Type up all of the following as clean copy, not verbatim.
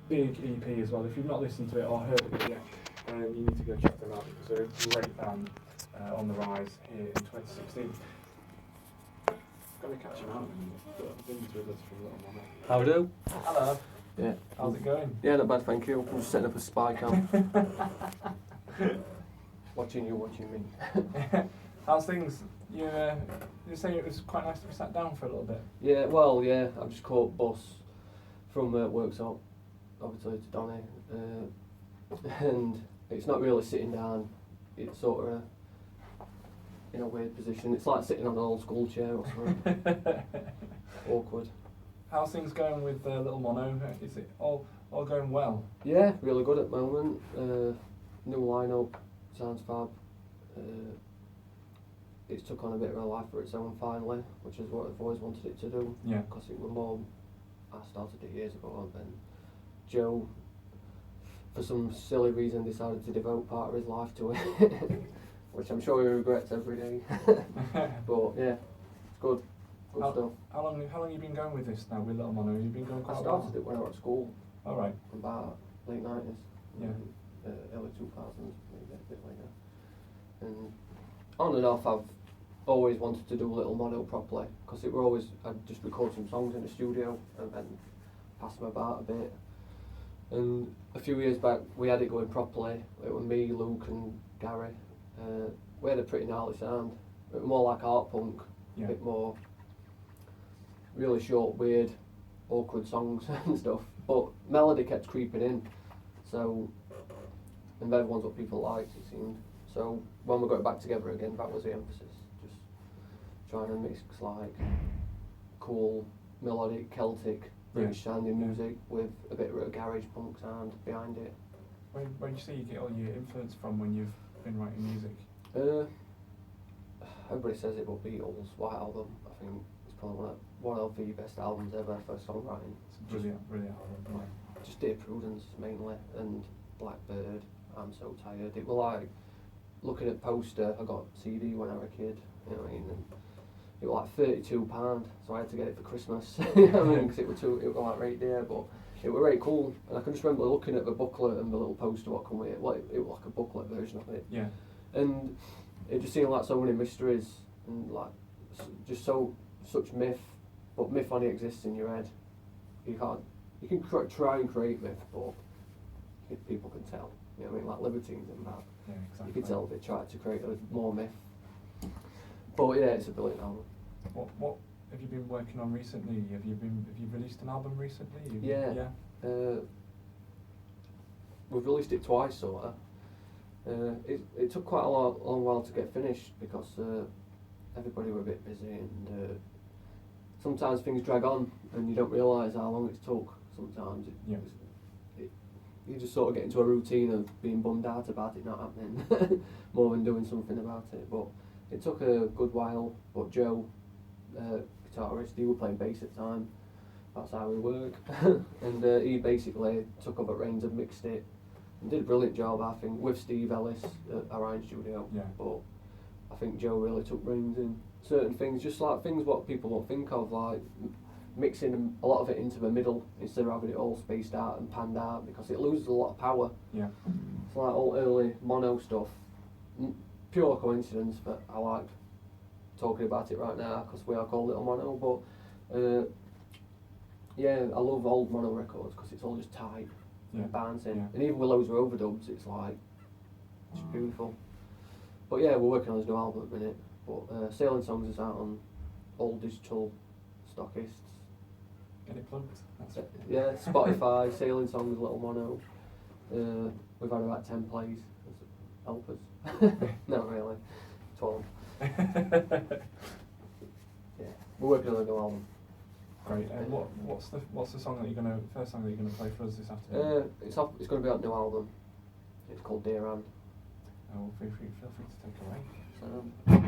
big EP as well. If you've not listened to it or heard of it yet, you need to go check them out because they're a great band on the rise here in 2016. Got to catch him out in a minute, but Vin's with us for a little while. How do? Hello. Yeah. How's it going? Yeah, not bad, thank you. I'm just setting up a spy cam. Watching you, watching me. How's things? You say it was quite nice to be sat down for a little bit. Yeah, well, yeah, I've just caught bus from Worksop, obviously to Donny, and it's not really sitting down. It's sort of in a weird position. It's like sitting on an old school chair or something. Awkward. How's things going with Little Mono? Is it all going well? Yeah, really good at the moment. New lineup, sounds fab. It's took on a bit of a life for its own finally, which is what I've always wanted it to do. Yeah. Because it was more, I started it years ago, and Joe, for some silly reason, decided to devote part of his life to it, which I'm sure he regrets every day. But yeah, it's good. Good stuff. How long have you been going with this now with Little Mono? Have you been going quite I a while? started it when I was at school. All right. About late 90s. Yeah. Early 2000s, maybe a bit later. And on and off, I've always wanted to do Little Mono properly, because it were always, I'd just record some songs in the studio and then pass them about a bit. And a few years back, we had it going properly. It was me, Luke and Gary. We had a pretty gnarly sound. It was more like art punk, Yeah. a bit more really short, weird, awkward songs and stuff. But melody kept creeping in, so, and everyone's what people liked, it seemed. So when we got back together again, that was the emphasis. Just trying to mix like cool, melodic, Celtic, British sounding music with a bit of a garage punk sound behind it. Where do you say you get all your influence from when you've been writing music? Everybody says it, but Beatles, White Album, I think it's probably one of the best albums ever for songwriting. It's a brilliant album. Yeah. Just Dear Prudence mainly, and Blackbird, I'm So Tired. It was like looking at poster, I got a CD when I was a kid, you know what I mean, and it was like £32, so I had to get it for Christmas, you know what I mean, because it was like right there, but it was very cool, and I can just remember looking at the booklet and the little poster what come with it, like, it was like a booklet version of it. Yeah. And it just seemed like so many mysteries, and like, just such myth, but myth only exists in your head. You can try and create myth, but people can tell, you know what I mean, like Libertines and that. Yeah, exactly. You can tell they tried to create more myth. But yeah, it's a brilliant album. What have you been working on recently? Have you released an album recently? Yeah. We've released it twice, sort of. It took quite a long while to get finished because everybody were a bit busy, and sometimes things drag on and you don't realise how long it's took. Sometimes you just sort of get into a routine of being bummed out about it not happening more than doing something about it. But it took a good while. But Joe, guitarist, he was playing bass at the time. That's how we work. And he basically took up the reins and mixed it and did a brilliant job, I think, with Steve Ellis at our own studio. Yeah. But I think Joe really took reins in certain things, just like things what people won't think of, like mixing a lot of it into the middle instead of having it all spaced out and panned out, because it loses a lot of power. Yeah. It's like all early mono stuff. Pure coincidence, but I like talking about it right now because we are called Little Mono. But yeah, I love old mono records because it's all just tight and bouncing. Yeah. And even with loads of overdubs, it's like, it's beautiful. But yeah, we're working on this new album at the minute. But Sailing Songs is out on all digital stockists. Get it plugged. Yeah, Spotify, Sailing Songs, Little Mono. We've had about 10 plays. Help us. Not really. 12. Yeah, we're working on a new album. Great. And what's the song that first song that you're gonna play for us this afternoon? It's going to be on the new album. It's called Dear Anne. Oh, feel free to take away. So, Dear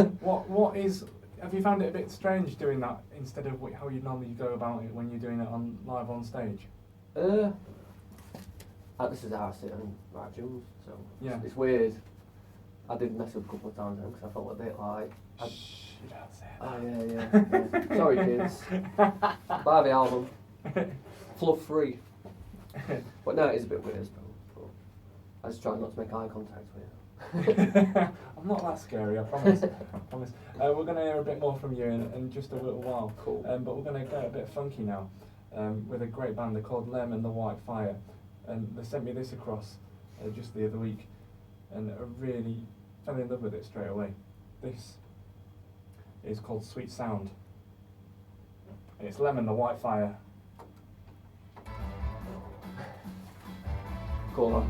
What is? Have you found it a bit strange doing that instead of how you normally go about it when you're doing it on live on stage? This is how I sit and write tunes, so Yeah. it's weird. I did mess up a couple of times then because I felt a bit like. Shh, you don't say Oh yeah. Sorry kids. Buy the album. Fluff free. But no, it is a bit weird, but I just try not to make eye contact with you. I'm not that scary, I promise. I promise. We're going to hear a bit more from you in just a little while. Cool. But we're going to get a bit funky now with a great band. They're called Lem and the White Fire. And they sent me this across just the other week. And I really fell in love with it straight away. This is called Sweet Sound. And it's Lem and the White Fire. Cool man.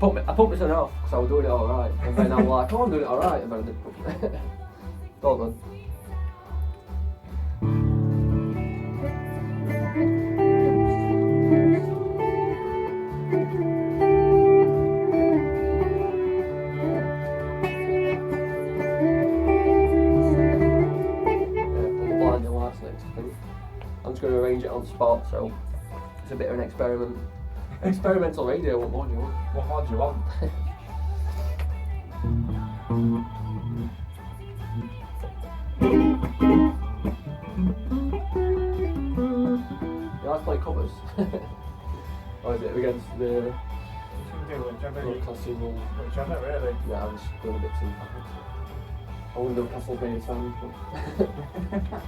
I put myself off because I was doing it alright, and then I'm like, oh, I'm doing it alright, and then I didn't put it. Well done. I'm just going to arrange it on the spot, so it's a bit of an experiment. Experimental radio, what more do you want? What more do you want? You like to play covers? Or is it against the You can do whichever you classical? whichever, really. Yeah, I'm just going a bit too far. I wouldn't do a Castlevania fan, but...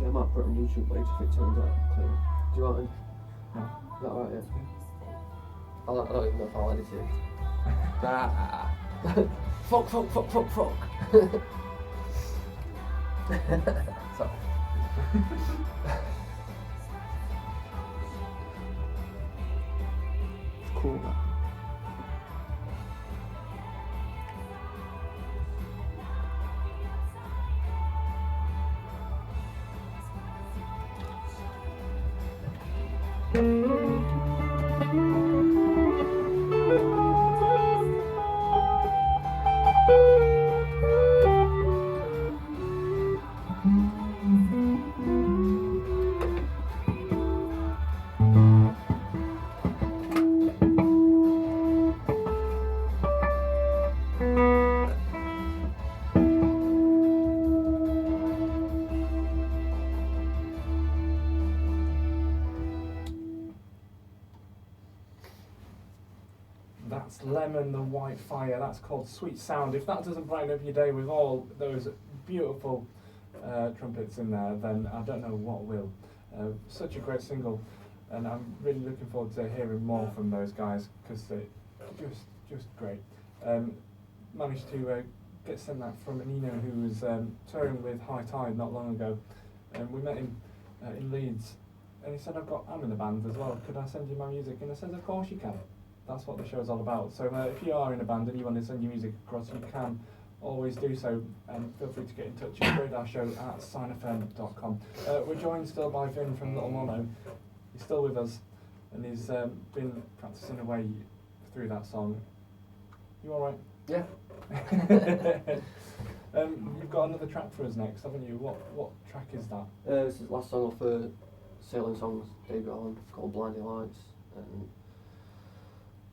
Yeah, I might put it on YouTube later if it turns out clear. Do you want it? No. Is that right, yeah? I don't even know if I'll edit it. Fuck. Sorry. It's cool, man. That's Lemon the White Fire. That's called Sweet Sound. If that doesn't brighten up your day with all those beautiful trumpets in there, then I don't know what will. Such a great single, and I'm really looking forward to hearing more from those guys because they're just great. Managed to get sent that from Nino, who was touring with High Tide not long ago, and we met him in Leeds, and he said, I'm in the band as well, could I send you my music? And I said, of course you can. That's what the show's all about. So if you are in a band and you want to send your music across, you can always do so. Feel free to get in touch. You can read our show at sinefm.com. We're joined still by Vin from Little Mono. He's still with us, and he's been practicing away through that song. You all right? Yeah. You've got another track for us next, haven't you? What track is that? This is the last song off Sailing Songs debut album called Blinding Lights, and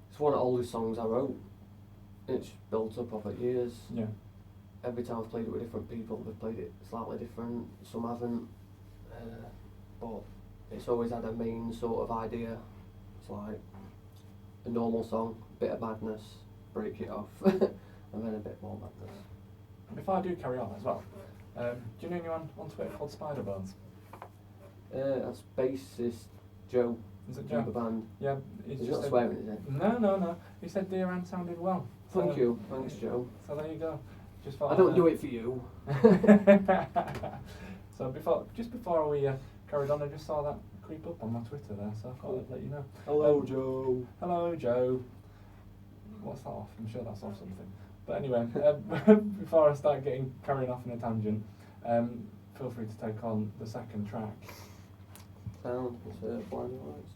it's one of the oldest songs I wrote. It's built up over years. Yeah. Every time I've played it with different people, they've played it slightly different, some haven't, but it's always had a main sort of idea. It's like a normal song, bit of madness, break it off, and then a bit more madness. Before I do carry on as well, do you know anyone on Twitter called Spiderbones? That's bassist Joe. Is it from Joe? the band. Yeah, he's He's just not said, swearing, is he? No. He said Dear Anne sounded well. Thank you, thanks Joe. So there you go. Just thought I don't do it for you. So just before we carried on, I just saw that creep up on my Twitter there, so I thought I'd let you know. Hello Joe. Hello Joe. What's that off? I'm sure that's off something. But anyway, before I start carrying off in a tangent, feel free to take on the second track. Sound, it's Blinding Lights.